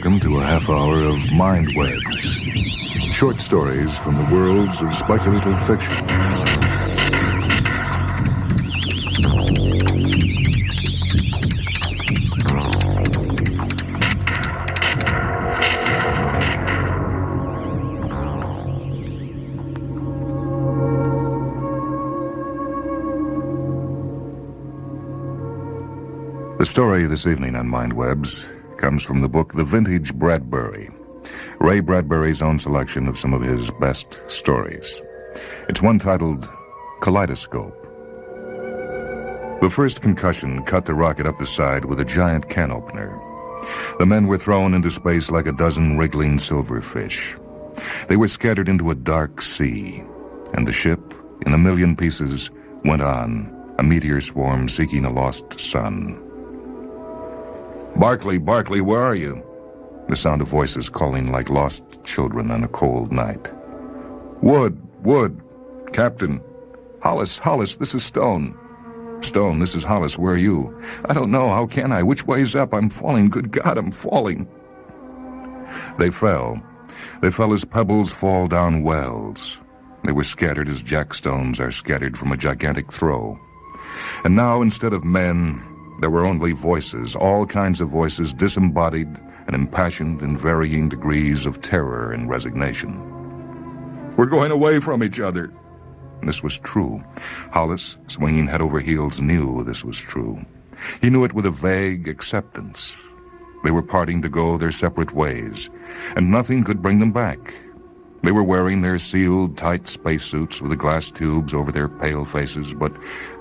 welcome to a half hour of MINDWEBS, short stories from the worlds of speculative fiction. The story this evening on MINDWEBS comes from the book The Vintage Bradbury, Ray Bradbury's own selection of some of his best stories. It's one titled Kaleidoscope. The first concussion cut the rocket up the side with a giant can opener. The men were thrown into space like a dozen wriggling silverfish. They were scattered into a dark sea, and the ship, in a million pieces, went on, a meteor swarm seeking a lost sun. "Barclay, Barclay, where are you?" The sound of voices calling like lost children on a cold night. "Wood, Wood, Captain. Hollis, Hollis, this is Stone. Stone, this is Hollis, where are you?" "I don't know, how can I? Which way's up? I'm falling, good God, I'm falling." They fell. They fell as pebbles fall down wells. They were scattered as jackstones are scattered from a gigantic throw. And now, instead of men, there were only voices, all kinds of voices, disembodied and impassioned in varying degrees of terror and resignation. "We're going away from each other." And this was true. Hollis, swinging head over heels, knew this was true. He knew it with a vague acceptance. They were parting to go their separate ways, and nothing could bring them back. They were wearing their sealed, tight spacesuits with the glass tubes over their pale faces, but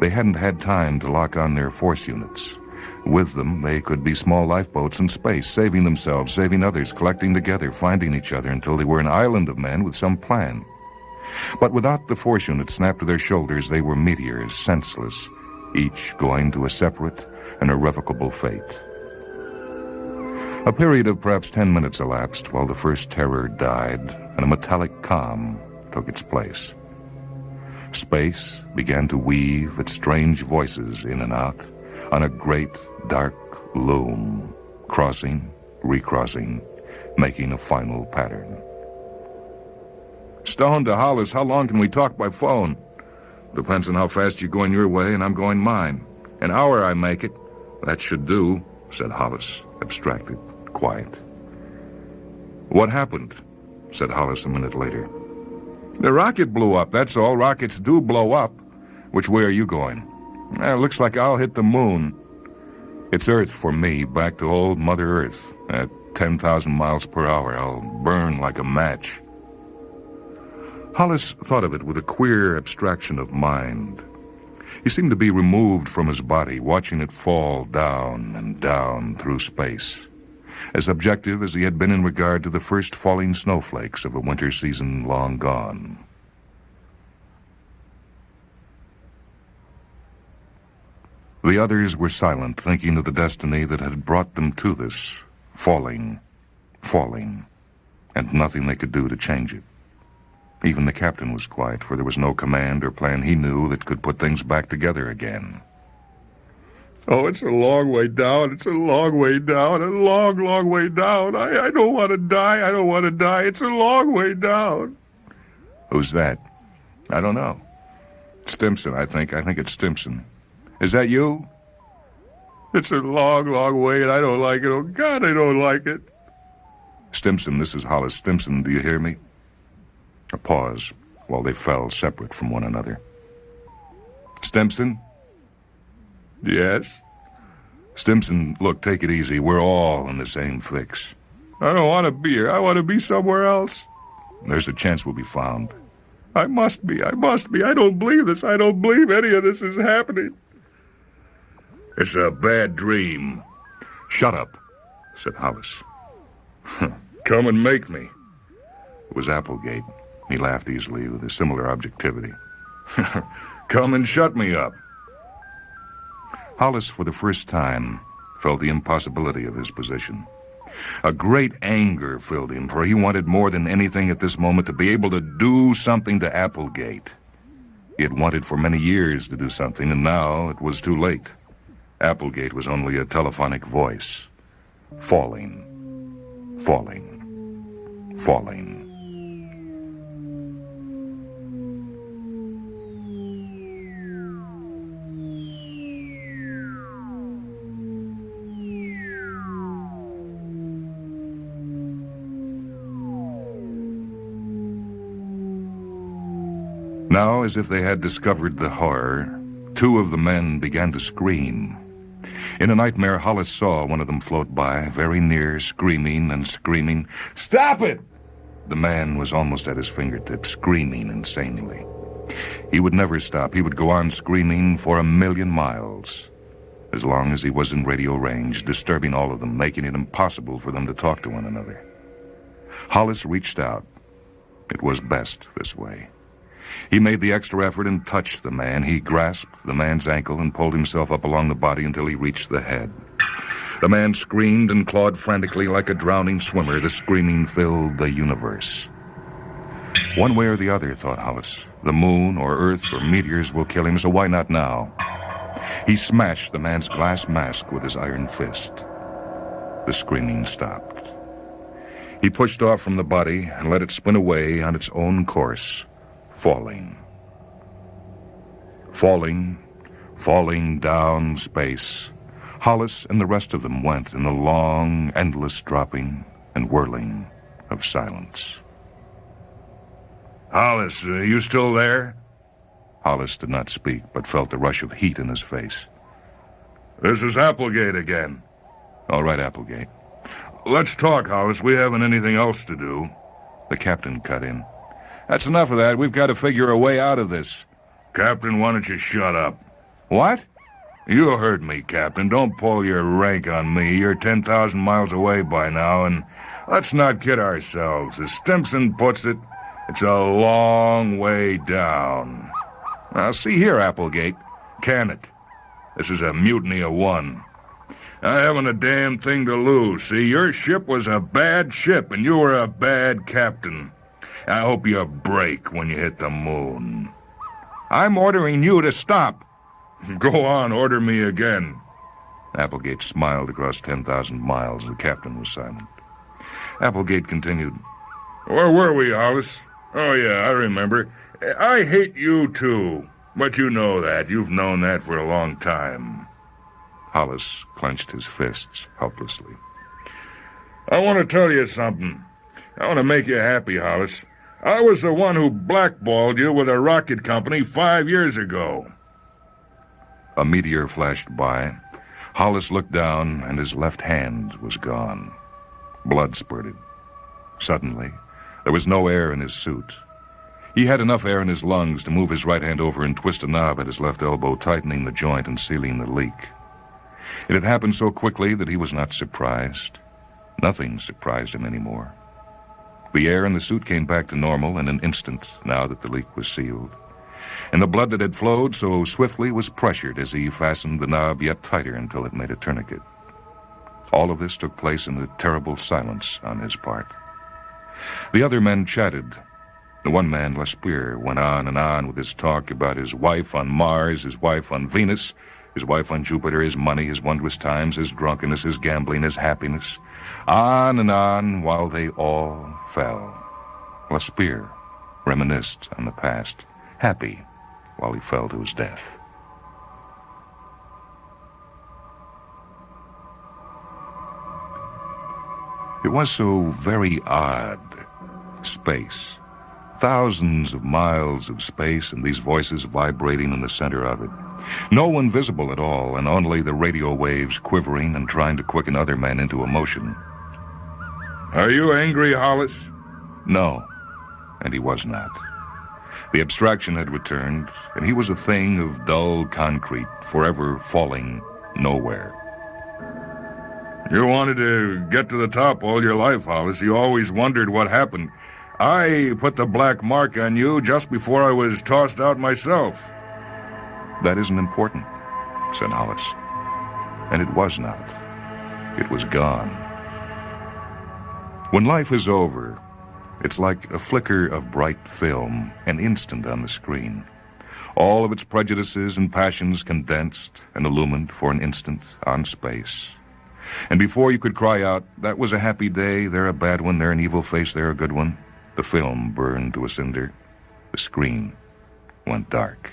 they hadn't had time to lock on their force units. With them, they could be small lifeboats in space, saving themselves, saving others, collecting together, finding each other until they were an island of men with some plan. But without the force units snapped to their shoulders, they were meteors, senseless, each going to a separate and irrevocable fate. A period of perhaps 10 minutes elapsed while the first terror died and a metallic calm took its place. Space began to weave its strange voices in and out on a great dark loom, crossing, recrossing, making a final pattern. "Stone to Hollis, how long can we talk by phone?" "Depends on how fast you're going your way and I'm going mine. An hour I make it." "That should do," said Hollis, abstracted, quiet. "What happened?" said Hollis a minute later. "The rocket blew up, that's all. Rockets do blow up." "Which way are you going?" Looks like I'll hit the moon." "It's Earth for me, back to old Mother Earth. At 10,000 miles per hour, I'll burn like a match." Hollis thought of it with a queer abstraction of mind. He seemed to be removed from his body, watching it fall down and down through space, as objective as he had been in regard to the first falling snowflakes of a winter season long gone. The others were silent, thinking of the destiny that had brought them to this, falling, and nothing they could do to change it. Even the captain was quiet, for there was no command or plan he knew that could put things back together again. "Oh, it's a long way down, it's a long way down, a long, long way down. I don't want to die, I don't want to die. It's a long way down." "Who's that?" "I don't know. Stimson, I think. I think it's Stimson." "Is that you?" "It's a long, long way, and I don't like it. Oh, God, I don't like it." "Stimson, this is Hollis. Stimson, do you hear me?" A pause while they fell separate from one another. "Stimson?" "Yes?" "Stimson, look, take it easy. We're all in the same fix." "I don't want to be here. I want to be somewhere else." "There's a chance we'll be found." I must be. I don't believe this. I don't believe any of this is happening." "It's a bad dream." "Shut up," said Hollis. "Come and make me." It was Applegate. He laughed easily with a similar objectivity. "Come and shut me up." Hollis, for the first time, felt the impossibility of his position. A great anger filled him, for he wanted more than anything at this moment to be able to do something to Applegate. He had wanted for many years to do something, and now it was too late. Applegate was only a telephonic voice, falling, falling, falling. Now, as if they had discovered the horror, two of the men began to scream. In a nightmare, Hollis saw one of them float by, very near, screaming and screaming. "Stop it!" The man was almost at his fingertips, screaming insanely. He would never stop. He would go on screaming for 1,000,000 miles, as long as he was in radio range, disturbing all of them, making it impossible for them to talk to one another. Hollis reached out. It was best this way. He made the extra effort and touched the man. He grasped the man's ankle and pulled himself up along the body until he reached the head. The man screamed and clawed frantically like a drowning swimmer. The screaming filled the universe. One way or the other, thought Hollis. The moon or Earth or meteors will kill him, so why not now? He smashed the man's glass mask with his iron fist. The screaming stopped. He pushed off from the body and let it spin away on its own course. Falling. Falling, falling down space. Hollis and the rest of them went in the long, endless dropping and whirling of silence. "Hollis, are you still there?" Hollis did not speak, but felt the rush of heat in his face. "This is Applegate again." "All right, Applegate." "Let's talk, Hollis. We haven't anything else to do." The captain cut in. "That's enough of that. We've got to figure a way out of this." "Captain, why don't you shut up?" "What?" "You heard me, Captain. Don't pull your rank on me. You're 10,000 miles away by now, and let's not kid ourselves. As Stimson puts it, it's a long way down." "Now, see here, Applegate. Can it? This is a mutiny of one. I haven't a damn thing to lose. See, your ship was a bad ship, and you were a bad captain. I hope you break when you hit the moon." "I'm ordering you to stop." "Go on, order me again." Applegate smiled across 10,000 miles. The captain was silent. Applegate continued. "Where were we, Hollis? Oh, yeah, I remember. I hate you, too. But you know that. You've known that for a long time." Hollis clenched his fists helplessly. "I want to tell you something. I want to make you happy, Hollis. I was the one who blackballed you with a rocket company 5 years ago." A meteor flashed by. Hollis looked down, and his left hand was gone. Blood spurted. Suddenly, there was no air in his suit. He had enough air in his lungs to move his right hand over and twist a knob at his left elbow, tightening the joint and sealing the leak. It had happened so quickly that he was not surprised. Nothing surprised him anymore. The air in the suit came back to normal in an instant, now that the leak was sealed. And the blood that had flowed so swiftly was pressured as he fastened the knob yet tighter until it made a tourniquet. All of this took place in a terrible silence on his part. The other men chatted. The one man, Lespear, went on and on with his talk about his wife on Mars, his wife on Venus, his wife on Jupiter, his money, his wondrous times, his drunkenness, his gambling, his happiness. On and on while they all fell. Lespear reminisced on the past, happy while he fell to his death. It was so very odd. Space. Thousands of miles of space, and these voices vibrating in the center of it. No one visible at all, and only the radio waves quivering and trying to quicken other men into emotion. "Are you angry, Hollis?" No, and he was not. The abstraction had returned, and he was a thing of dull concrete, forever falling nowhere. "You wanted to get to the top all your life, Hollis. You always wondered what happened. I put the black mark on you just before I was tossed out myself." "That isn't important," said Hollis. And it was not. It was gone. When life is over, it's like a flicker of bright film, an instant on the screen. All of its prejudices and passions condensed and illumined for an instant on space. And before you could cry out, that was a happy day, they're a bad one, they're an evil face, they're a good one, the film burned to a cinder. The screen went dark.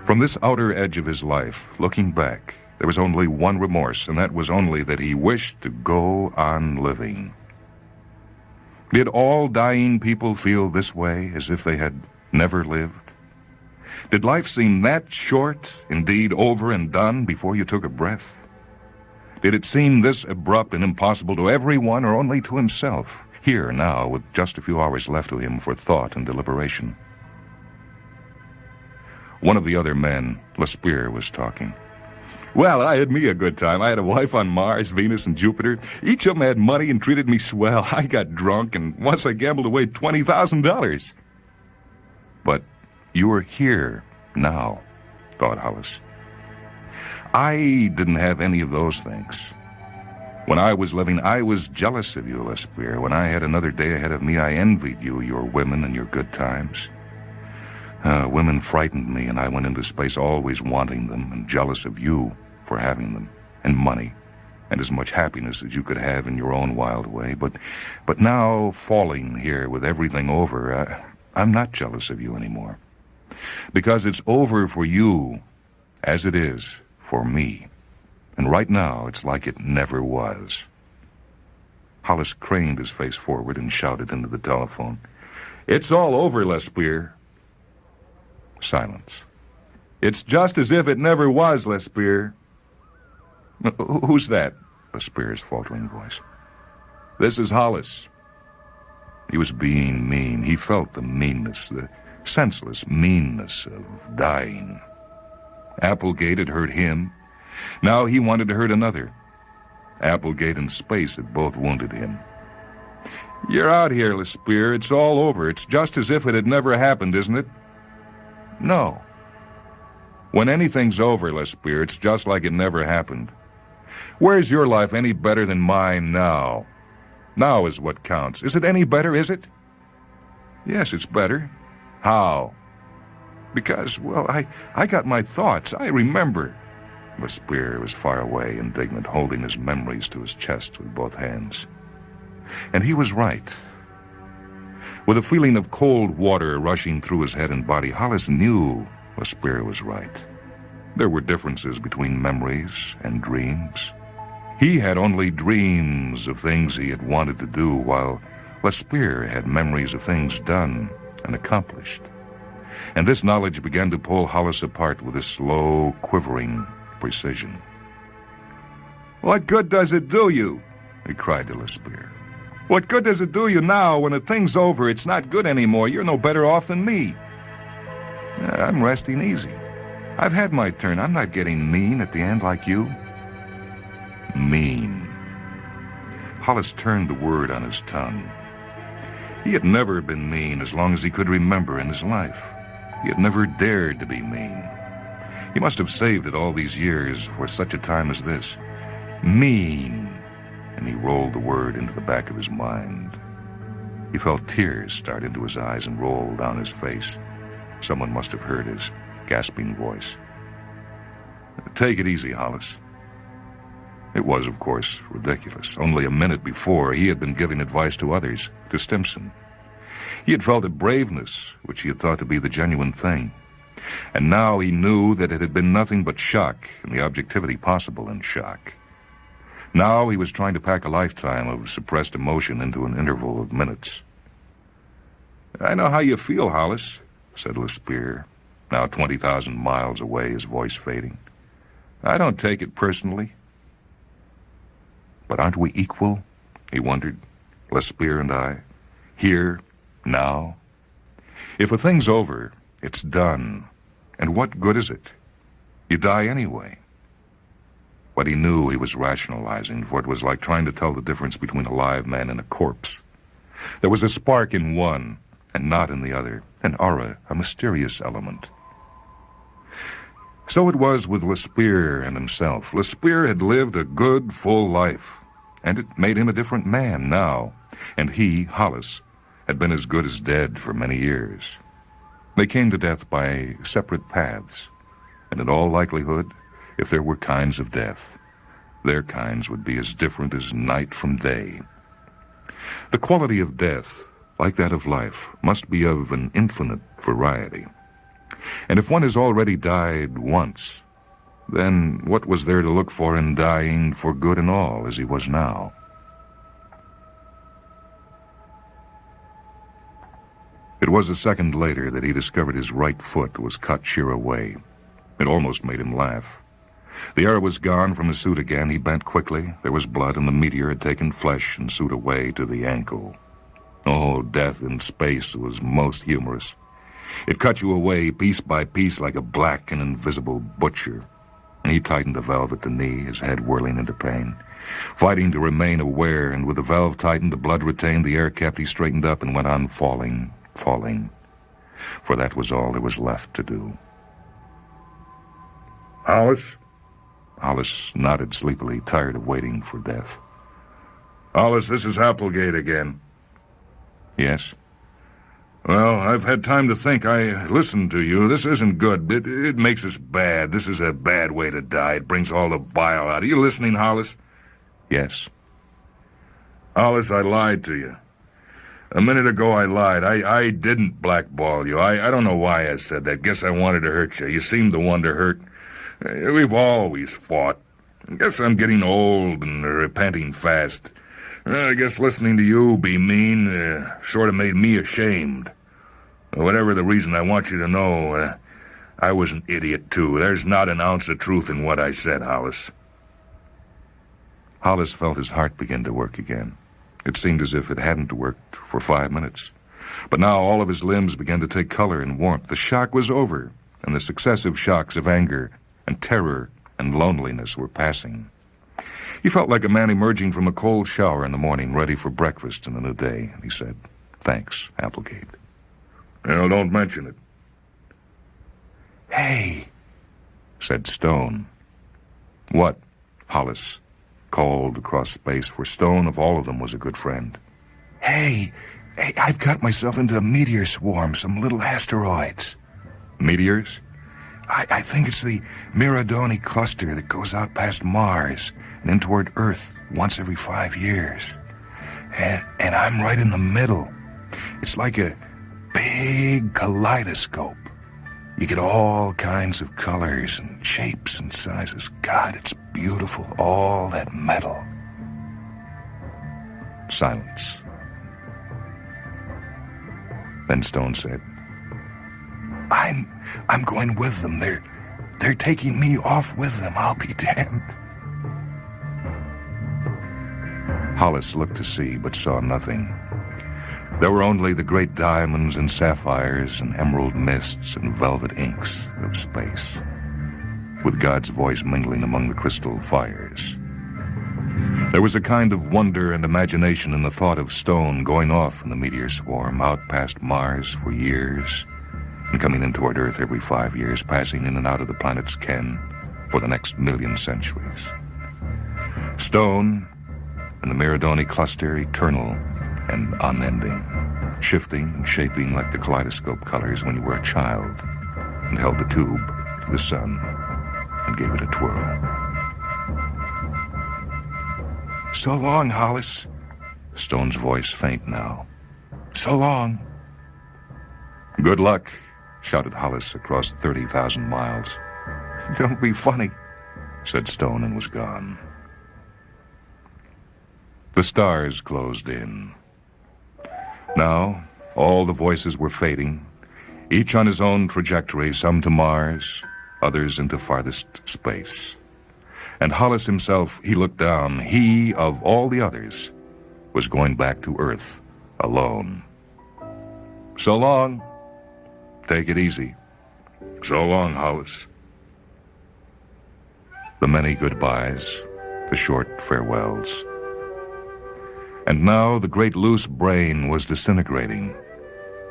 From this outer edge of his life, looking back, there was only one remorse, and that was only that he wished to go on living. Did all dying people feel this way, as if they had never lived? Did life seem that short, indeed over and done, before you took a breath? Did it seem this abrupt and impossible to everyone, or only to himself, here now, with just a few hours left to him for thought and deliberation? One of the other men, Lespierre, was talking. Well, I had me a good time. I had a wife on Mars, Venus, and Jupiter. Each of them had money and treated me swell. I got drunk, and once I gambled away $20,000. But you are here now, thought Hollis. I didn't have any of those things. When I was living, I was jealous of you, Lespierre. When I had another day ahead of me, I envied you, your women, and your good times. Women frightened me, and I went into space always wanting them and jealous of you for having them, and money, and as much happiness as you could have in your own wild way. But now, falling here with everything over, I'm not jealous of you anymore. Because it's over for you as it is for me. And right now, it's like it never was. Hollis craned his face forward and shouted into the telephone, "It's all over, Lespierre." Silence. "It's just as if it never was, Lespierre." "Who's that?" Lespierre's faltering voice. "This is Hollis." He was being mean. He felt the meanness, the senseless meanness of dying. Applegate had hurt him. Now he wanted to hurt another. Applegate and space had both wounded him. "You're out here, Lespierre. It's all over. It's just as if it had never happened, isn't it?" "No. When anything's over, Lespierre, it's just like it never happened. Where's your life any better than mine now? Now is what counts. Is it any better, is it?" "Yes, it's better." "How?" "Because, well, I got my thoughts. I remember." Lespierre was far away, indignant, holding his memories to his chest with both hands. And he was right. With a feeling of cold water rushing through his head and body, Hollis knew Lespierre was right. There were differences between memories and dreams. He had only dreams of things he had wanted to do, while Lespierre had memories of things done and accomplished. And this knowledge began to pull Hollis apart with a slow, quivering precision. "What good does it do you?" he cried to Lespierre. "What good does it do you now when the thing's over? It's not good anymore. You're no better off than me." "I'm resting easy. I've had my turn. I'm not getting mean at the end like you." Mean. Hollis turned the word on his tongue. He had never been mean as long as he could remember in his life. He had never dared to be mean. He must have saved it all these years for such a time as this. Mean. And he rolled the word into the back of his mind. He felt tears start into his eyes and roll down his face. Someone must have heard his gasping voice. "Take it easy, Hollis." It was, of course, ridiculous. Only a minute before, he had been giving advice to others, to Stimson. He had felt a braveness which he had thought to be the genuine thing. And now he knew that it had been nothing but shock and the objectivity possible in shock. Now he was trying to pack a lifetime of suppressed emotion into an interval of minutes. "I know how you feel, Hollis," said Lespierre, now 20,000 miles away, his voice fading. "I don't take it personally." But aren't we equal, he wondered, Lespierre and I, here, now? If a thing's over, it's done, and what good is it? You die anyway. But he knew he was rationalizing, for it was like trying to tell the difference between a live man and a corpse. There was a spark in one, and not in the other, an aura, a mysterious element. So it was with Lespierre and himself. Lespierre had lived a good, full life, and it made him a different man now, and he, Hollis, had been as good as dead for many years. They came to death by separate paths, and in all likelihood, if there were kinds of death, Their kinds would be as different as night from day. The quality of death, like that of life, must be of an infinite variety. And if one has already died once, then what was there to look for in dying for good and all as he was now? It was a second later that he discovered his right foot was cut sheer away. It almost made him laugh. The air was gone from his suit again. He bent quickly. There was blood, and the meteor had taken flesh and suit away to the ankle. Oh, death in space was most humorous. It cut you away piece by piece like a black and invisible butcher. He tightened the valve at the knee, his head whirling into pain. Fighting to remain aware, and with the valve tightened, the blood retained, the air kept, he straightened up and went on falling. For that was all there was left to do. Hollis? Hollis nodded sleepily, tired of waiting for death. Hollis, this is Applegate again. Yes? Well, I've had time to think. I listened to you. This isn't good. It makes us bad. This is a bad way to die. It brings all the bile out. Are you listening, Hollis? Yes. Hollis, I lied to you. A minute ago I lied. I didn't blackball you. I don't know why I said that. Guess I wanted to hurt you. You seemed the one to hurt. We've always fought. I guess I'm getting old and repenting fast. I guess listening to you be mean sort of made me ashamed. Whatever the reason, I want you to know I was an idiot, too. There's not an ounce of truth in what I said, Hollis. Hollis felt his heart begin to work again. It seemed as if it hadn't worked for 5 minutes. But now all of his limbs began to take color and warmth. The shock was over, and the successive shocks of anger and terror and loneliness were passing. He felt like a man emerging from a cold shower in the morning, ready for breakfast in a new day. And he said, "Thanks, Applegate." Well, don't mention it. "Hey," said Stone. "What?" Hollis called across space, for Stone, of all of them, was a good friend. Hey, I've got myself into a meteor swarm, some little asteroids." "Meteors?" I think it's the Miradoni cluster that goes out past Mars and in toward Earth once every 5 years. And I'm right in the middle. It's like a big kaleidoscope. You get all kinds of colors and shapes and sizes. God, it's beautiful, all that metal. Silence. Then Stone said, I'm going with them. They're taking me off with them. I'll be damned." Hollis looked to see, but saw nothing. There were only the great diamonds and sapphires and emerald mists and velvet inks of space, with God's voice mingling among the crystal fires. There was a kind of wonder and imagination in the thought of Stone going off in the meteor swarm, out past Mars for years, and coming in toward Earth every 5 years, passing in and out of the planet's ken for the next 1,000,000 centuries. Stone and the Miradoni cluster, eternal and unending, shifting and shaping like the kaleidoscope colors when you were a child and held the tube to the sun and gave it a twirl. "So long, Hollis." Stone's voice faint now. "So long." "Good luck," shouted Hollis across 30,000 miles. "Don't be funny," said Stone, and was gone. The stars closed in. Now, all the voices were fading, each on his own trajectory, some to Mars, others into farthest space. And Hollis himself, he looked down. He, of all the others, was going back to Earth alone. "So long. Take it easy." "So long, Hollis." The many goodbyes, the short farewells. And now the great loose brain was disintegrating.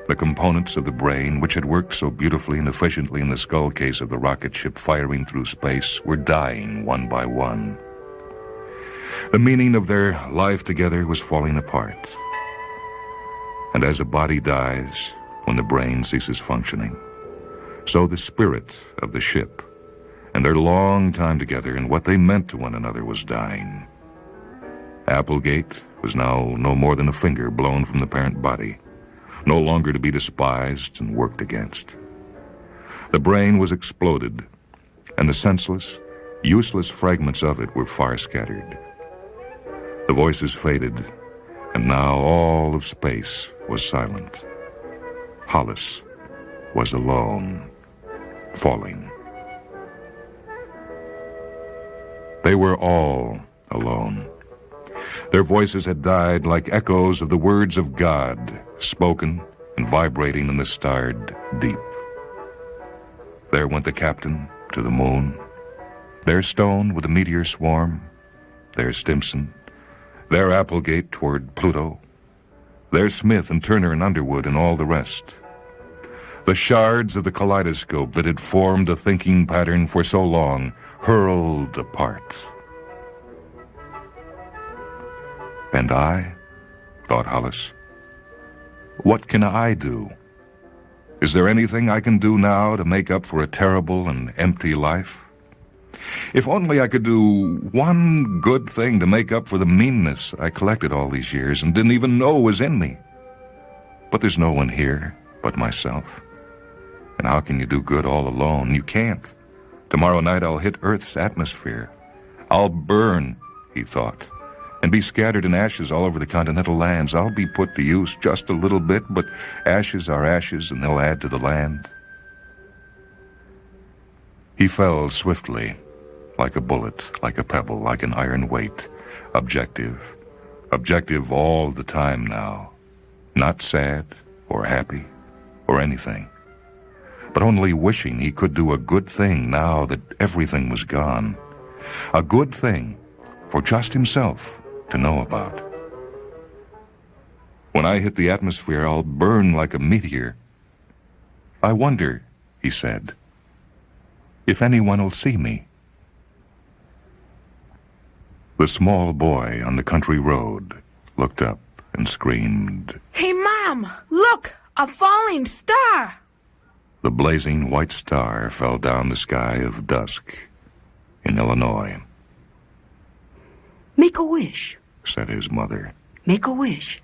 The components of the brain, which had worked so beautifully and efficiently in the skull case of the rocket ship firing through space, were dying one by one. The meaning of their life together was falling apart. And as a body dies when the brain ceases functioning, so the spirit of the ship and their long time together and what they meant to one another was dying. Applegate was now no more than a finger blown from the parent body, no longer to be despised and worked against. The brain was exploded, and the senseless, useless fragments of it were far scattered. The voices faded, and now all of space was silent. Hollis was alone, falling. They were all alone. Their voices had died like echoes of the words of God, spoken and vibrating in the starred deep. There went the captain to the moon. There Stone with the meteor swarm. There Stimson. There Applegate toward Pluto. There Smith and Turner and Underwood and all the rest. The shards of the kaleidoscope that had formed a thinking pattern for so long hurled apart. And I, thought Hollis, what can I do? Is there anything I can do now to make up for a terrible and empty life? If only I could do one good thing to make up for the meanness I collected all these years and didn't even know was in me. But there's no one here but myself. And how can you do good all alone? You can't. Tomorrow night I'll hit Earth's atmosphere. I'll burn, he thought, and be scattered in ashes all over the continental lands. I'll be put to use just a little bit, but ashes are ashes, and they'll add to the land. He fell swiftly, like a bullet, like a pebble, like an iron weight, objective all the time now, not sad or happy or anything, but only wishing he could do a good thing now that everything was gone, a good thing for just himself to know about. When I hit the atmosphere, I'll burn like a meteor. I wonder, he said, if anyone will see me. The small boy on the country road looked up and screamed, "Hey, Mom, look, a falling star!" The blazing white star fell down the sky of dusk in Illinois. "Make a wish," said his mother. "Make a wish.